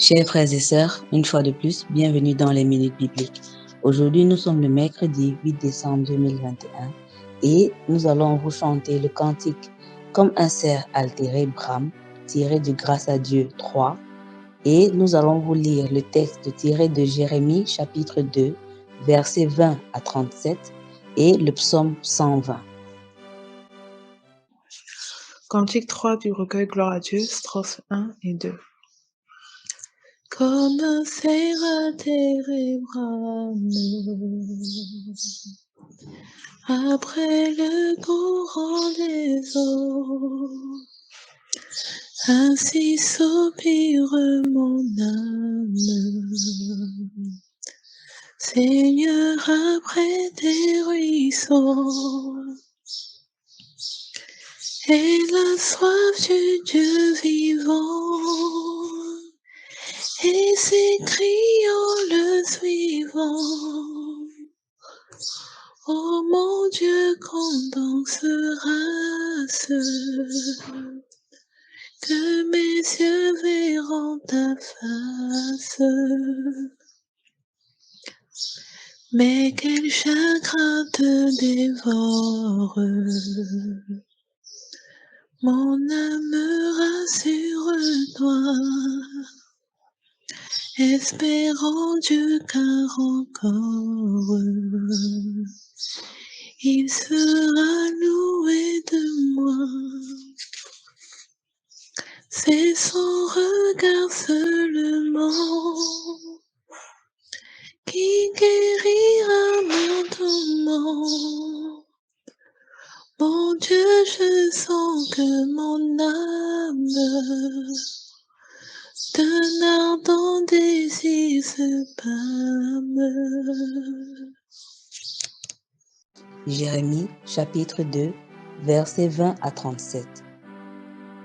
Chers frères et sœurs, une fois de plus, bienvenue dans les Minutes Bibliques. Aujourd'hui, nous sommes le mercredi 8 décembre 2021 et nous allons vous chanter le cantique « Comme un cerf altéré brame » tiré de Grâce à Dieu 3 et nous allons vous lire le texte tiré de Jérémie chapitre 2, versets 20 à 37 et le psaume 120. Cantique 3 du recueil Gloire à Dieu, strophes 1 et 2. Comme un cerf altéré brame après le courant des eaux, ainsi soupire mon âme, Seigneur, après tes ruisseaux. Et la soif du Dieu vivant, et s'écriant le suivant. Ô mon Dieu, quand donc sera-ce que mes yeux verront ta face? Mais quel chagrin te dévore, mon âme, rassure-toi, espérant Dieu car encore il sera loué de moi. C'est son regard seulement qui guérira mon tourment. Mon Dieu, je sens que mon âme d'un ardent désir se pâme. Jérémie chapitre 2, versets 20 à 37.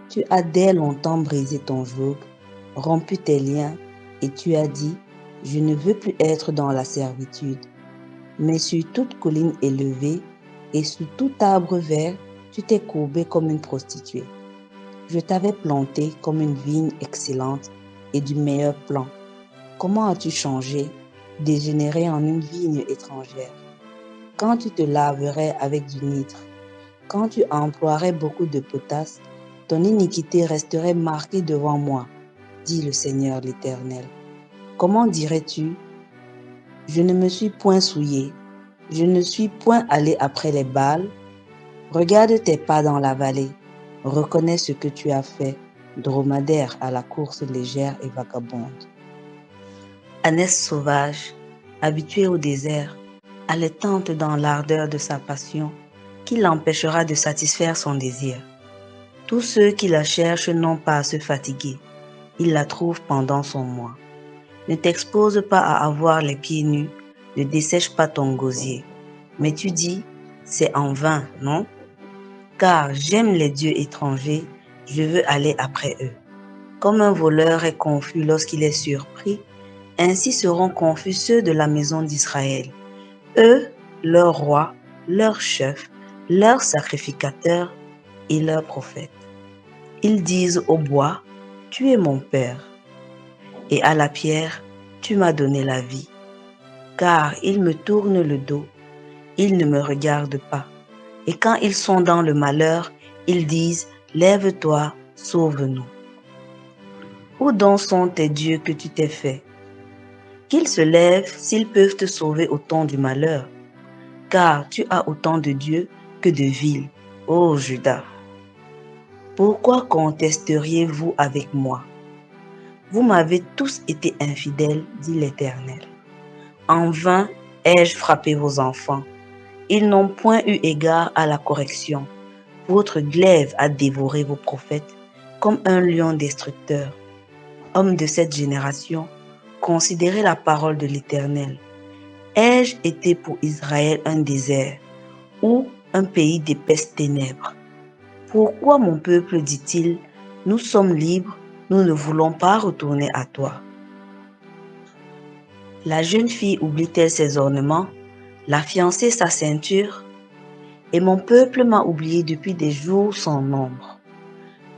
Tu as dès longtemps brisé ton joug, rompu tes liens, et tu as dit, je ne veux plus être dans la servitude. Mais sur toute colline élevée et sous tout arbre vert, tu t'es courbé comme une prostituée. Je t'avais planté comme une vigne excellente et du meilleur plan. Comment as-tu changé, dégénéré en une vigne étrangère? Quand tu te laverais avec du nitre, quand tu emploierais beaucoup de potasse, ton iniquité resterait marquée devant moi, dit le Seigneur l'Éternel. Comment dirais-tu, je ne me suis point souillé, je ne suis point allé après les Baals? Regarde tes pas dans la vallée, reconnais ce que tu as fait, dromadaire à la course légère et vagabonde. Ânesse sauvage, habituée au désert, allaitante dans l'ardeur de sa passion, qui l'empêchera de satisfaire son désir. Tous ceux qui la cherchent n'ont pas à se fatiguer, ils la trouvent pendant son mois. Ne t'expose pas à avoir les pieds nus, ne dessèche pas ton gosier. Mais tu dis, c'est en vain, non? Car j'aime les dieux étrangers, je veux aller après eux. Comme un voleur est confus lorsqu'il est surpris, ainsi seront confus ceux de la maison d'Israël. Eux, leur roi, leur chef, leur sacrificateur et leur prophète. Ils disent au bois, tu es mon père, et à la pierre, tu m'as donné la vie. Car ils me tournent le dos, ils ne me regardent pas. Et quand ils sont dans le malheur, ils disent, lève-toi, sauve-nous. Où donc sont tes dieux que tu t'es fait? Qu'ils se lèvent s'ils peuvent te sauver au temps du malheur. Car tu as autant de dieux que de villes, ô Juda. Pourquoi contesteriez-vous avec moi? Vous m'avez tous été infidèles, dit l'Éternel. En vain ai-je frappé vos enfants. Ils n'ont point eu égard à la correction. Votre glaive a dévoré vos prophètes comme un lion destructeur. Hommes de cette génération, considérez la parole de l'Éternel. Ai-je été pour Israël un désert ou un pays d'épaisses ténèbres? Pourquoi mon peuple dit-il, nous sommes libres, nous ne voulons pas retourner à toi? La jeune fille oublie-t-elle ses ornements, la fiancée sa ceinture? Et mon peuple m'a oublié depuis des jours sans nombre.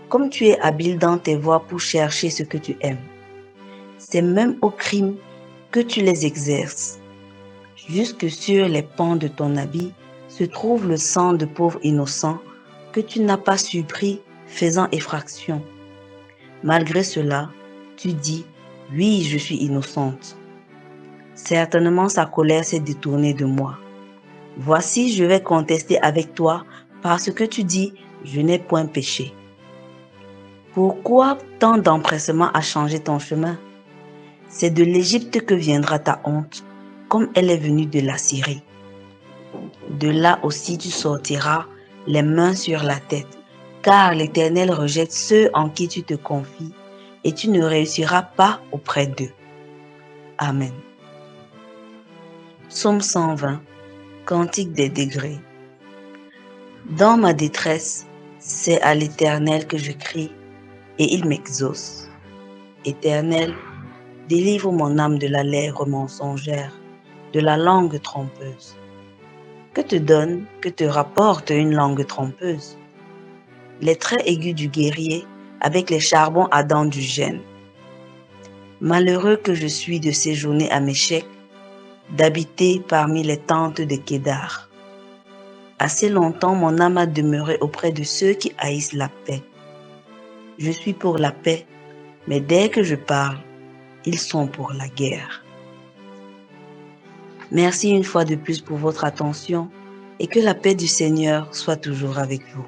Comme tu es habile dans tes voies pour chercher ce que tu aimes, c'est même au crime que tu les exerces. Jusque sur les pans de ton habit se trouve le sang de pauvres innocents que tu n'as pas surpris faisant effraction. Malgré cela, tu dis « Oui, je suis innocente ». Certainement sa colère s'est détournée de moi. Voici, je vais contester avec toi parce que tu dis « Je n'ai point péché ». Pourquoi tant d'empressement à changer ton chemin? C'est de l'Égypte que viendra ta honte, comme elle est venue de la Syrie. De là aussi tu sortiras les mains sur la tête, car l'Éternel rejette ceux en qui tu te confies, et tu ne réussiras pas auprès d'eux. Amen. Psaume 120, Cantique des degrés. Dans ma détresse, c'est à l'Éternel que je crie, et il m'exauce. Éternel, délivre mon âme de la lèvre mensongère, de la langue trompeuse. Que te donne, que te rapporte une langue trompeuse? Les traits aigus du guerrier avec les charbons ardents du gêne. Malheureux que je suis de séjourner à Méchec, d'habiter parmi les tentes de Kédar. Assez longtemps mon âme a demeuré auprès de ceux qui haïssent la paix. Je suis pour la paix, mais dès que je parle, ils sont pour la guerre. Merci une fois de plus pour votre attention et que la paix du Seigneur soit toujours avec vous.